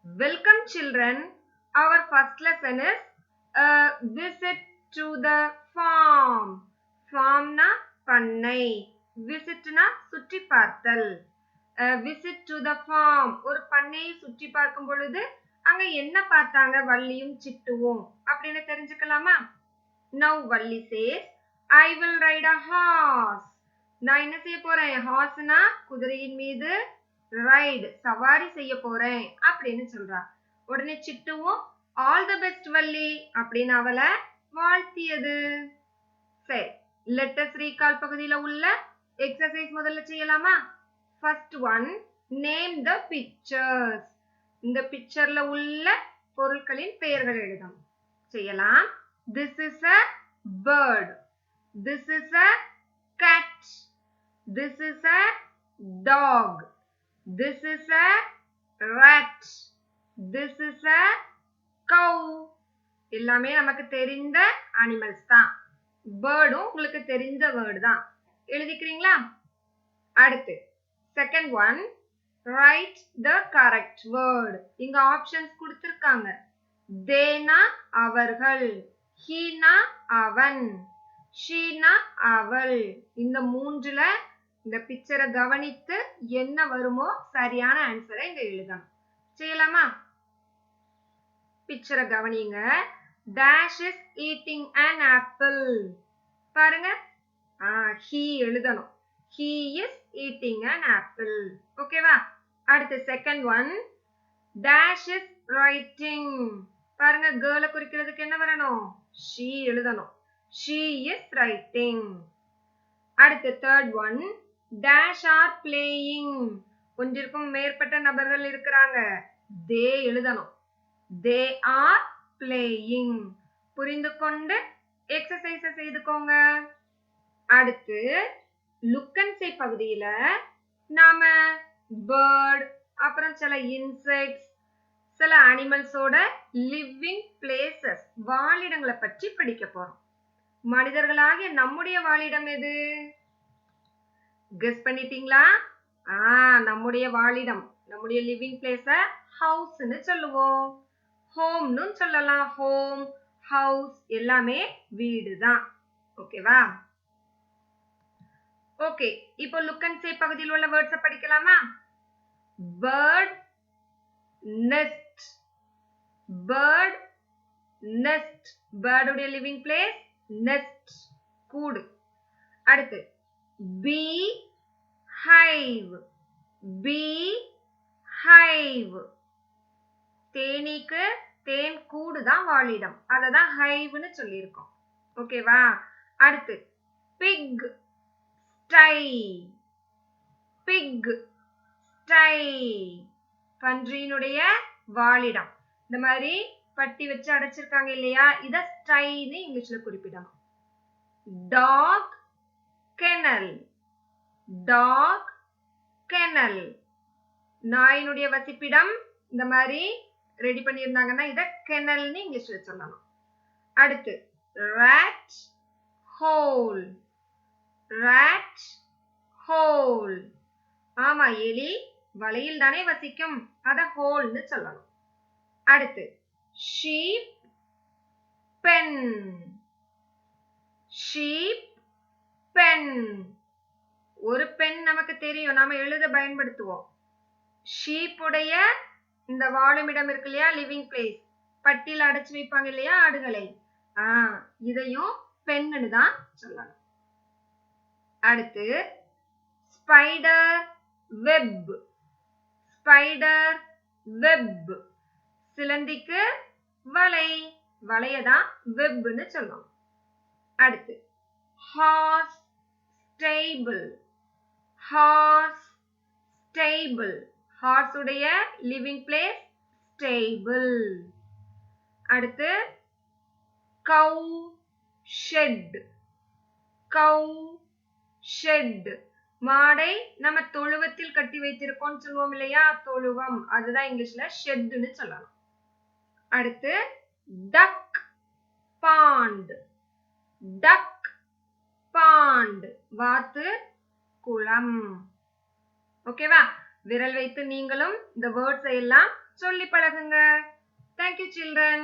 Welcome children. Our first lesson is a visit to the farm. Farm na பண்ணை. Visit na சுற்றி பார்த்தல். Visit to the farm. ஒரு பண்ணையை சுற்றி பார்க்கும் பொழுது அங்க என்ன பார்த்தாங்க வள்ளியும் சிட்டுவும் அப்படின்னு தெரிஞ்சுக்கலாமா? Now Valli says, I will ride a horse. நான் என்ன செய்ய போறேன்? ஹார்ஸ்னா குதிரையின் மீது ரைட் சவாரி செய்ய போறேன் அப்படின்னு சொல்றா. உடனே சிட்டுவும் ஆல் தி பெஸ்ட் வள்ளி அப்படின்னு அவளை வாழ்த்தியது. சரி, லெட் அஸ் ரீகால் பகுதியில உள்ள எக்ஸசைஸ் முதல்ல செய்யலாமா? ஃபர்ஸ்ட் ஒன், நேம் தி பிக்சர்ஸ். இந்த பிக்சர்ல உள்ள பொருட்களின் பெயர்கள் எழுதணும். செய்யலாம். This is a bird. This is a cat. This is a dog. This is a rat. This is a cow. எல்லாமே நமக்கு தெரிந்த அனிமல்ஸ் தான். பேர்டும் உங்களுக்கு தெரிந்த வேர்டு தான். எழுதிக்கிறீங்களா? அடுத்து second one, right the correct word. இங்க ஆப்ஷன்ஸ் கொடுத்திருக்காங்க. தேனா அவர்கள், ஹீனா அவன், ஷீனா அவள். இந்த மூன்றுல இந்த பிக்சரை கவனித்து என்ன வருமோ சரியான ஆன்சரை இங்க எழுதணும். செய்யலாமா? பிக்சரை கவனிங்க. Dash is eating an apple. பாருங்க, he எழுதணும். He is eating an apple. ஓகேவா? அடுத்து second one, dash is writing. பாருங்க, கேர்ளை குறிக்கிறதுக்கு என்ன வரணும்? she எழுதணும். she is writing. அடுத்து third one, dash are playing. ஒன்றிற்கும் மேற்பட்ட நபர்கள் இருக்கிறாங்க. தே எழுதணும். They are playing. புரிந்து கொண்டு எக்ஸசைஸ் செய்துக்கோங்க. அடுத்து லுக் அண்ட் சே பகுதியில நாம பேர்ட், அப்புறம் சில இன்செக்ட்ஸ், சில அனிமல்ஸோட லிவிங் பிளேசஸ், வாழிடங்களை பற்றி படிக்க போறோம். மனிதர்களாகிய நம்முடைய வாழிடம் எது? கெஸ் பண்ணிட்டீங்களா? நம்முடைய வாழிடம், நம்முடைய லிவிங் பிளேஸ ஹவுஸ்னு சொல்லுவோம். ஹோம்னு சொல்லலாம். ஹோம், ஹவுஸ் எல்லாமே வீடு தான். ஓகேவா? ஓகே, இப்போ லுக் அண்ட் சே பகுதியில் உள்ள வேர்ட்ஸை படிக்கலாமா? Bird, nest. Bird, nest. பேர்டுடைய லிவிங் பிளேஸ் நெஸ்ட், கூடு. அடுத்து பீ ஹைவ். பீ ஹைவ். தேனீக்கு தேன் கூடு தான் வாழிடம், அததான் ஹைவ்னு சொல்லியிருக்கோம். ஓகேவா? அடுத்து பிக் ஸ்டை. பிக் ஸ்டை, பன்றியினுடைய வாழிடம். இந்த மாதிரி பட்டி வச்சு அடைச்சிருக்காங்க இல்லையா, இத ஸ்டைன்னு இங்கிலீஷ்ல குறிப்பிடணும். Dog kennel. டாக் கெனல், நாயினுடைய வசிப்பிடம். இந்த மாதிரி ரெடி பண்ணியிருந்தாங்கன்னா இத கெனல்னு இங்கிலீஷ்ல சொல்லணும். அடுத்து ராட் ஹோல். ராட் ஹோல், ஆமா, எலி வலையில் தானே வசிக்கும், அத ஹோல்னு சொல்லணும். அடுத்து ஷீப் பென். ஷீப் பென், ஒரு பென் நமக்கு தெரியும், நாம எழுத பயன்படுத்துவோம். ஷீப்புடைய இந்த வாழுமிடம் இருக்கு இல்லையா, லிவிங் பிளேஸ், பட்டியல அடைச்சு வைப்பாங்க இல்லையா ஆடுகளை, இதையும் பென்னு தான் சொல்லணும். அடுத்து ஸ்பைடர் வெப். ஸ்பைடர் வெப், சிலந்திக்கு வலை, வலையதான் வெப்னு சொல்லணும். அடுத்து horse stable. Horse stable, horse உடைய லிவிங் பிளேஸ் ஸ்டேபிள். அடுத்து கவ் ஷெட். கவ் ஷெட், மாடை நம்ம தொழுவத்தில் கட்டி வைத்திருக்கோம் சொல்லுவோம் இல்லையா, தொழுவம், அதுதான் இங்கிலீஷ்ல ஷெட்னு சொல்லணும். அடுத்து டக் பாண்ட். டக் பாண்ட், வாத்து குளம். ஓகேவா? விரல் வைத்து நீங்களும் இந்த வேர்ட்ஸ் எல்லாம் சொல்லி பழகுங்க. Thank you children.